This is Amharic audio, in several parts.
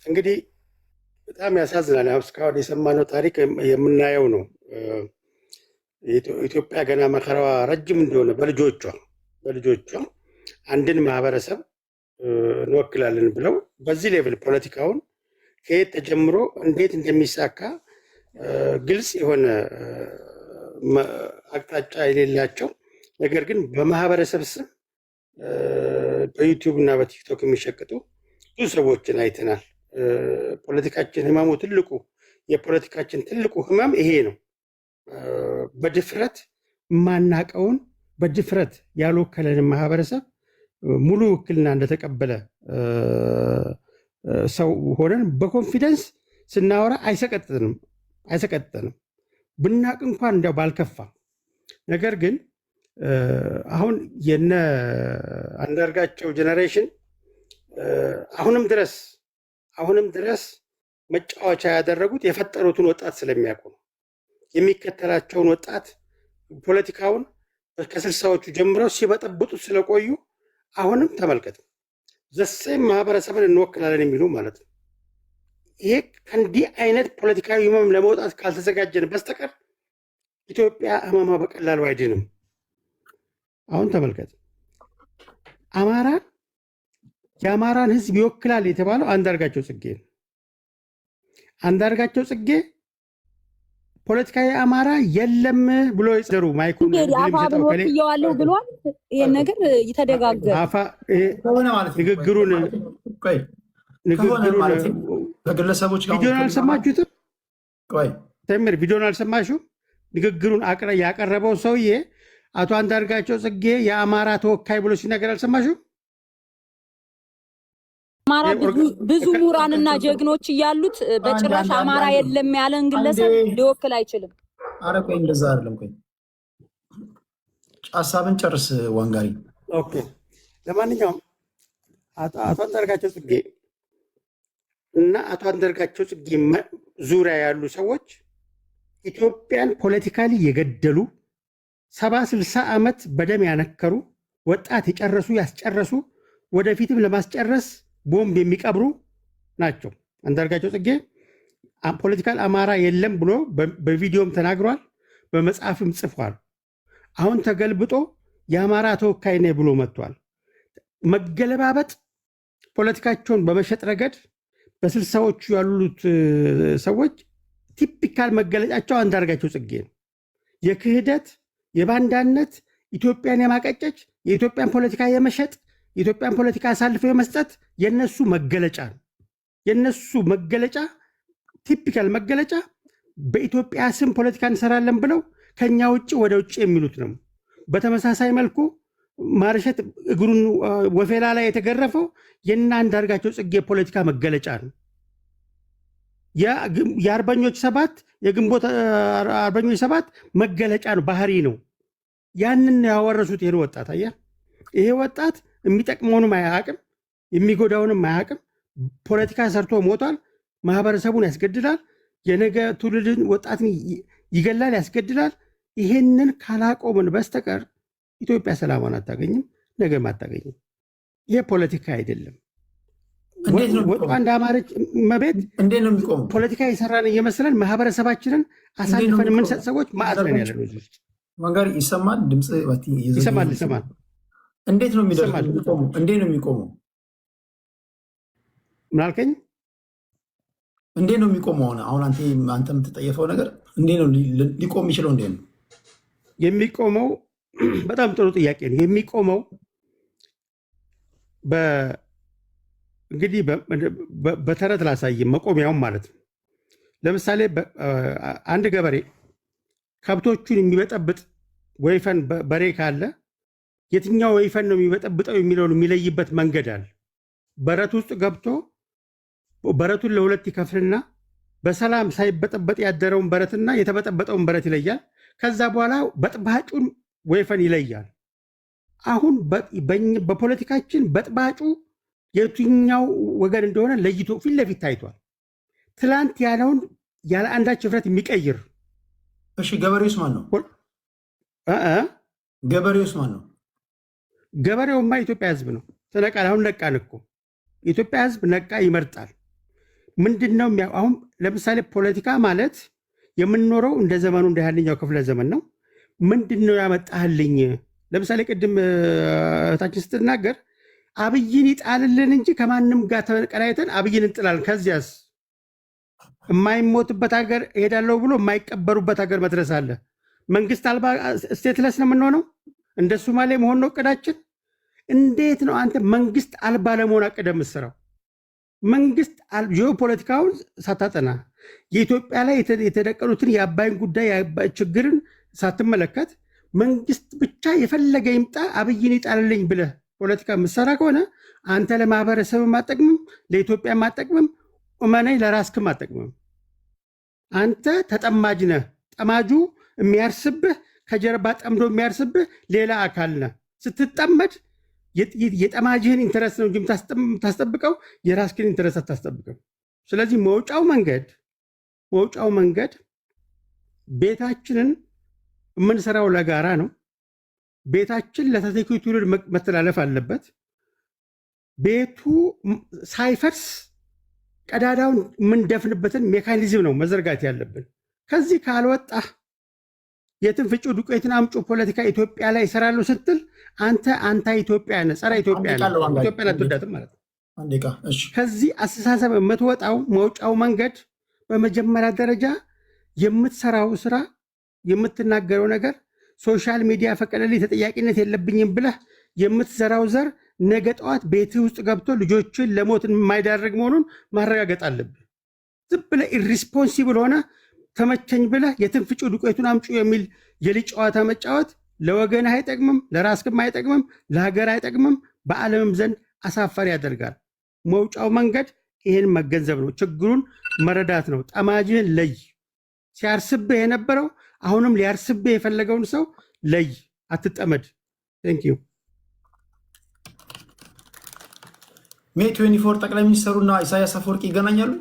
እንግዲህ በጣም ያሳዝናል። እስካሁን የሰማነው ታሪክ የምናየው ነው። ኢትዮጵያ ገና መከራዋ ረጅም እንደሆነ በልጆቿ አንድን ማህበረሰብ እንወክላለን ብለው በዚህ ሌቭል ፖለቲካውን ከየት ተጀምሮ እንዴት እንደሚሳካ ግልጽ የሆነ አቅጣጫ የሌላቸው ነገር ግን በማህበረሰብ ስም በዩቲዩብ እና በቲክቶክ የሚሸቅጡ ብዙ ሰዎችን አይተናል። ፖለቲካችን የፖለቲካችን ትልቁ ህመም ይሄ ነው። በድፍረት ማናቀውን በድፍረት ያልወከለንን ማህበረሰብ ሙሉ ውክልና እንደተቀበለ ሰው ሆነን በኮንፊደንስ ስናወራ አይሰቀጥንም። ብናቅ እንኳን እንዲያው ባልከፋ። ነገር ግን አሁን የነ አንዳርጋቸው ጀነሬሽን አሁንም ድረስ መጫወቻ ያደረጉት የፈጠሩትን ወጣት ስለሚያውቁ ነው። የሚከተላቸውን ወጣት ፖለቲካውን ከ60ዎቹ ጀምረው ሲበጠብጡት ስለቆዩ አሁንም ተመልከት፣ ዘሴም ማህበረሰብን እንወክላለን የሚሉ ማለት ነው። ይሄ ከእንዲህ አይነት ፖለቲካዊ ህመም ለመውጣት ካልተዘጋጀን በስተቀር ኢትዮጵያ ህመሟ በቀላሉ አይድንም። አሁን ተመልከት፣ የአማራን ህዝብ ይወክላል የተባለው አንዳርጋቸው ጽጌ ነው። አንዳርጋቸው ጽጌ ፖለቲካዊ አማራ የለም ብሎ ይጽደሩ ማይኩን አፋብን ወክየዋለሁ ብሏል። ይሄን ነገር ይተደጋገር ንግግሩን ከግለሰቦች ጋር ቪዲዮን አልሰማችሁትም? ተምር ቪዲዮን አልሰማችሁ? ንግግሩን ያቀረበው ሰውዬ አቶ አንዳርጋቸው ጽጌ የአማራ ተወካይ ብሎ ሲናገር አልሰማችሁ? አማራ ብዙ ምሁራንና ጀግኖች እያሉት በጭራሽ አማራ የለም ያለን ግለሰብ ሊወክል አይችልም። አረ ቆይ እንደዛ አይደለም። ቆይ ሐሳብን ጨርስ ዋንጋሪ። ኦኬ፣ ለማንኛውም አቶ አንዳርጋቸው ጽጌ እና አቶ አንዳርጋቸው ጽጌ ዙሪያ ያሉ ሰዎች ኢትዮጵያን ፖለቲካሊ የገደሉ 70-60 ዓመት በደም ያነከሩ ወጣት ያስጨረሱ ወደፊትም ለማስጨረስ ቦምብ የሚቀብሩ ናቸው። አንዳርጋቸው ጽጌ ፖለቲካል አማራ የለም ብሎ በቪዲዮም ተናግሯል፣ በመጽሐፍም ጽፏል። አሁን ተገልብጦ የአማራ ተወካይ ነኝ ብሎ መጥቷል። መገለባበጥ ፖለቲካቸውን በመሸጥ ረገድ በ60ዎቹ ያሉት ሰዎች ቲፒካል መገለጫቸው አንዳርጋቸው ጽጌ ነው። የክህደት የባንዳነት ኢትዮጵያን የማቀጨጭ የኢትዮጵያን ፖለቲካ የመሸጥ የኢትዮጵያን ፖለቲካ አሳልፈው የመስጠት የነሱ መገለጫ ነው። የነሱ መገለጫ ቲፒካል መገለጫ በኢትዮጵያ ስም ፖለቲካ እንሰራለን ብለው ከኛ ውጭ ወደ ውጭ የሚሉት ነው። በተመሳሳይ መልኩ ማርሸት እግሩን ወፌላ ላይ የተገረፈው የና አንዳርጋቸው ጽጌ ፖለቲካ መገለጫ ነው። የአርበኞች ሰባት የግንቦት አርበኞች ሰባት መገለጫ ነው፣ ባህሪ ነው። ያንን ያወረሱት ይሄን ወጣት አያ። ይሄ ወጣት የሚጠቅመውንም አያውቅም፣ የሚጎዳውንም አያውቅም። ፖለቲካ ሰርቶ ሞቷል። ማህበረሰቡን ያስገድላል። የነገ ትውልድን ወጣትን ይገላል፣ ያስገድላል። ይሄንን ካላቆምን በስተቀር ኢትዮጵያ ሰላሟን አታገኝም፣ ነገም አታገኝም። ይሄ ፖለቲካ አይደለም። ወጡ አንድ አማረች መቤት ፖለቲካ የሰራን እየመሰለን ማህበረሰባችንን አሳልፈን የምንሰጥ ሰዎች ማዕረን ያለ ነው። መንገር ይሰማል፣ ድምፅ ይሰማል። እንዴት ነው የሚደርሰው? እንዴት ነው የሚቆመው? ምን አልከኝ? እንዴት ነው የሚቆመው? አሁን አንተ የምትጠየፈው ነገር እንዴት ነው ሊቆም የሚችለው? እንዴት ነው የሚቆመው? በጣም ጥሩ ጥያቄ ነው። የሚቆመው እንግዲህ በተረት ላሳይ፣ መቆሚያውም ማለት ነው። ለምሳሌ አንድ ገበሬ ከብቶቹን የሚበጠብጥ ወይፈን በሬ ካለ የትኛው ወይፈን ነው የሚበጠብጠው የሚለውን የሚለይበት መንገድ አለ። በረት ውስጥ ገብቶ በረቱን ለሁለት ይከፍልና በሰላም ሳይበጠበጥ ያደረውን በረትና የተበጠበጠውን በረት ይለያል። ከዛ በኋላ በጥባጩን ወይፈን ይለያል። አሁን በፖለቲካችን በጥባጩ የትኛው ወገን እንደሆነ ለይቶ ፊት ለፊት ታይቷል። ትላንት ያለውን ያለ አንዳች ህፍረት የሚቀይር። እሺ፣ ገበሬውስ ማን ነው? ገበሬውስ ማን ነው? ገበሬውማ ኢትዮጵያ ህዝብ ነው። ተነቃል። አሁን ነቃን እኮ ኢትዮጵያ ህዝብ ነቃ፣ ይመርጣል። ምንድነው አሁን ለምሳሌ ፖለቲካ ማለት የምንኖረው እንደ ዘመኑ እንደ ያንኛው ክፍለ ዘመን ነው። ምንድነው ያመጣህልኝ? ለምሳሌ ቅድም እህታችን ስትናገር አብይን ይጣልልን እንጂ ከማንም ጋር ተቀናይተን አብይን እንጥላለን። ከዚያስ የማይሞትበት ሀገር እሄዳለሁ ብሎ የማይቀበሩበት ሀገር መድረስ አለ። መንግስት አልባ ስቴትለስ ነው የምንሆነው። እንደ ሶማሌ መሆን ነው እቅዳችን። እንዴት ነው አንተ መንግስት አልባ ለመሆን አቅደህ የምትሰራው? መንግስት ጂኦፖለቲካውን ሳታጠና የኢትዮጵያ ላይ የተደቀኑትን የአባይን ጉዳይ ችግርን ሳትመለከት መንግስት ብቻ የፈለገ ይምጣ አብይን ይጣልልኝ ብለህ ፖለቲካ የምትሰራ ከሆነ አንተ ለማህበረሰብ አጠቅምም፣ ለኢትዮጵያ አጠቅምም፣ እመነኝ ለራስክም አጠቅምም። አንተ ተጠማጅ ነህ። ጠማጁ የሚያርስብህ ከጀርባ ጠምዶ የሚያርስብህ ሌላ አካል ነህ። ስትጠመድ የጠማጅህን ኢንተረስት ነው እንጂ የምታስጠብቀው የራስክን ኢንተረስት አታስጠብቅም። ስለዚህ መውጫው መንገድ ቤታችንን የምንሰራው ለጋራ ነው። ቤታችን ለተተኪው ትውልድ መተላለፍ አለበት። ቤቱ ሳይፈርስ ቀዳዳውን የምንደፍንበትን ሜካኒዝም ነው መዘርጋት ያለብን። ከዚህ ካልወጣህ የትን ፍጩ ዱቄትን አምጩ ፖለቲካ ኢትዮጵያ ላይ ይሰራሉ ስትል አንተ ኢትዮጵያ ነህ፣ ጸረ ኢትዮጵያ ነህ። ኢትዮጵያን አትወዳትም ማለት ነው። ከዚህ አስተሳሰብ የምትወጣው መውጫው መንገድ በመጀመሪያ ደረጃ የምትሰራው ስራ የምትናገረው ነገር ሶሻል ሚዲያ ፈቀደልኝ ተጠያቂነት የለብኝም ብለህ የምትዘራው ዘር ነገ ጠዋት ቤትህ ውስጥ ገብቶ ልጆችን ለሞት የማይዳረግ መሆኑን ማረጋገጥ አለብህ። ዝም ብለህ ኢሪስፖንሲብል ሆነ ተመቸኝ ብለህ የትን ፍጩ ዱቄቱን አምጩ የሚል የልጅ ጨዋታ መጫወት ለወገንህ አይጠቅምም፣ ለራስክም አይጠቅምም፣ ለሀገር አይጠቅምም፣ በዓለምም ዘንድ አሳፋሪ ያደርጋል። መውጫው መንገድ ይህን መገንዘብ ነው። ችግሩን መረዳት ነው። ጠማጅህን ለይ። ሲያርስብህ የነበረው አሁንም ሊያርስብህ የፈለገውን ሰው ለይ፣ አትጠመድ። ቴንክ ዩ። ሜይ 24 ጠቅላይ ሚኒስትሩና ኢሳያስ አፈወርቂ ይገናኛሉ።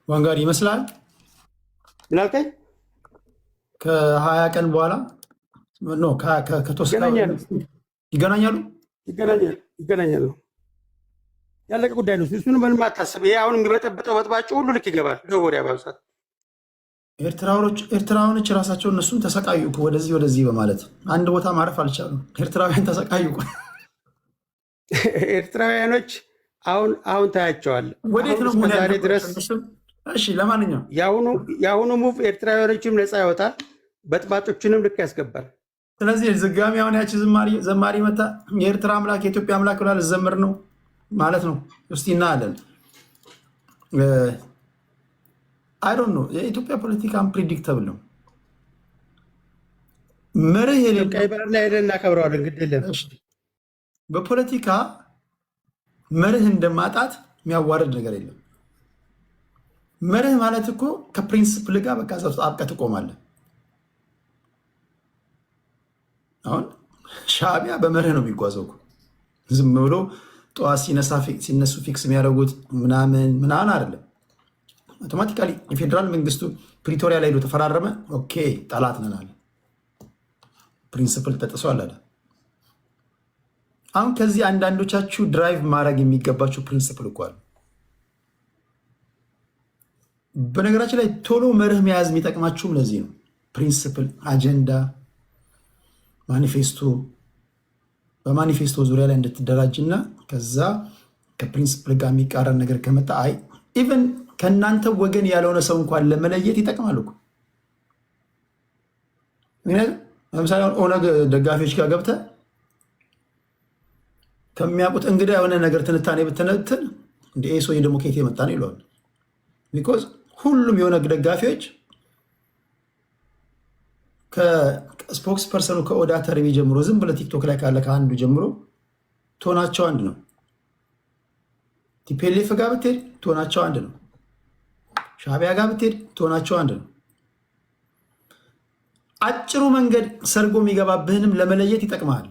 ዋንጋሪ ይመስላል። ምን አልከኝ? ከ20 ቀን በኋላ ይገናኛሉ። ያለቀ ጉዳይ ነው። እሱን ምንም አታስብ። ይሄ አሁን የሚበጠበጠው በጥባጭ ሁሉ ልክ ይገባል። ወዲያ ባብሳት ኤርትራውያኖች ራሳቸው እነሱም ተሰቃዩ ወደዚህ በማለት አንድ ቦታ ማረፍ አልቻሉም። ኤርትራውያን ተሰቃዩ። ኤርትራውያኖች አሁን ታያቸዋል። ወዴት ነው ዛሬ ድረስ? እሺ፣ ለማንኛውም የአሁኑ ሙቭ ኤርትራውያኖችም ነፃ ያወጣል፣ በጥባጮችንም ልክ ያስገባል። ስለዚህ ዝጋሚ አሁን ያቺ ዘማሪ መታ የኤርትራ አምላክ የኢትዮጵያ አምላክ ብላ ልዘምር ነው ማለት ነው። እስቲ እናያለን። አይ ዶንት ኖ። የኢትዮጵያ ፖለቲካ አንፕሪዲክተብል ነው። መርህ የሌለው ቀይ ባህር ላይ ሄደን እናከብረዋለን። ግድ የለም። በፖለቲካ መርህ እንደማጣት የሚያዋርድ ነገር የለም። መርህ ማለት እኮ ከፕሪንስፕል ጋር በቃ አብቀህ ትቆማለህ። አሁን ሻዕቢያ በመርህ ነው የሚጓዘው። ዝም ብሎ ጠዋት ሲነሱ ፊክስ የሚያደርጉት ምናምን አይደለም። አውቶማቲካሊ የፌዴራል መንግስቱ ፕሪቶሪያ ላይ ሄዶ ተፈራረመ። ኦኬ ጠላት ነን አለ። ፕሪንስፕል ተጥሷል አለ። አሁን ከዚህ አንዳንዶቻችሁ ድራይቭ ማድረግ የሚገባችሁ ፕሪንስፕል እኮ አለ። በነገራችን ላይ ቶሎ መርህ መያዝ የሚጠቅማችሁም ለዚህ ነው። ፕሪንስፕል፣ አጀንዳ፣ ማኒፌስቶ በማኒፌስቶ ዙሪያ ላይ እንድትደራጅና ከዛ ከፕሪንስፕል ጋር የሚቃረን ነገር ከመጣ ኢቨን ከእናንተ ወገን ያልሆነ ሰው እንኳን ለመለየት ይጠቅማል እኮ። ለምሳሌ ኦነግ ደጋፊዎች ጋር ገብተህ ከሚያውቁት እንግዳ የሆነ ነገር ትንታኔ ብትነትን እንደ ሰውዬ ደግሞ ከየት የመጣ ነው ይለዋል። ቢኮዝ ሁሉም የኦነግ ደጋፊዎች ከስፖክስ ፐርሰኑ ከኦዳ ተርቢ ጀምሮ ዝም ብለህ ቲክቶክ ላይ ካለ ከአንዱ ጀምሮ ቶናቸው አንድ ነው። ቲፔሌፍ ጋር ብትሄድ ቶናቸው አንድ ነው። ሻዕቢያ ጋር ብትሄድ ቶናቸው አንድ ነው። አጭሩ መንገድ ሰርጎ የሚገባብህንም ለመለየት ይጠቅማል።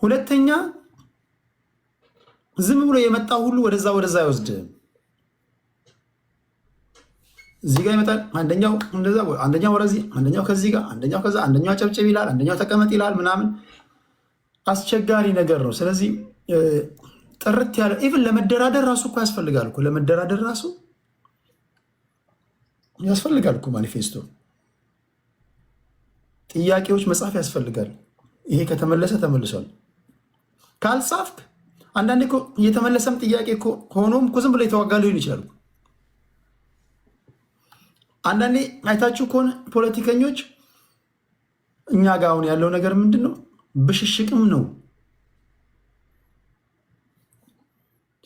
ሁለተኛ ዝም ብሎ የመጣው ሁሉ ወደዛ አይወስድህም። እዚህ ጋር ይመጣል፣ አንደኛው እንደዛ፣ አንደኛው ወደዚህ፣ አንደኛው ከዚህ ጋር፣ አንደኛው ከዛ፣ አንደኛው ጨብጨብ ይላል፣ አንደኛው ተቀመጥ ይላል ምናምን። አስቸጋሪ ነገር ነው። ስለዚህ ጥርት ያለ ኢቭን ለመደራደር ራሱ እኮ ያስፈልጋል እኮ ለመደራደር ራሱ ያስፈልጋል እኮ ማኒፌስቶ ጥያቄዎች መጻፍ ያስፈልጋል። ይሄ ከተመለሰ ተመልሷል። ካልጻፍክ አንዳንዴ እኮ እየተመለሰም ጥያቄ ሆኖም እኮ ዝም ብሎ የተዋጋ ሊሆን ይችላል። አንዳንዴ አይታችሁ ከሆነ ፖለቲከኞች እኛ ጋር አሁን ያለው ነገር ምንድን ነው? ብሽሽቅም ነው።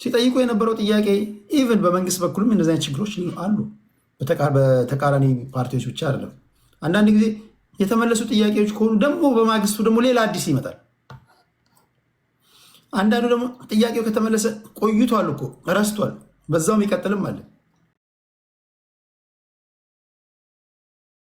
ሲጠይቁ የነበረው ጥያቄ ኢቨን በመንግስት በኩልም እንደዚህ አይነት ችግሮች አሉ። በተቃራኒ ፓርቲዎች ብቻ አይደለም። አንዳንድ ጊዜ የተመለሱ ጥያቄዎች ከሆኑ ደግሞ በማግስቱ ደግሞ ሌላ አዲስ ይመጣል። አንዳንዱ ደግሞ ጥያቄው ከተመለሰ ቆይቷል እኮ ረስቷል፣ በዛውም ይቀጥልም አለ።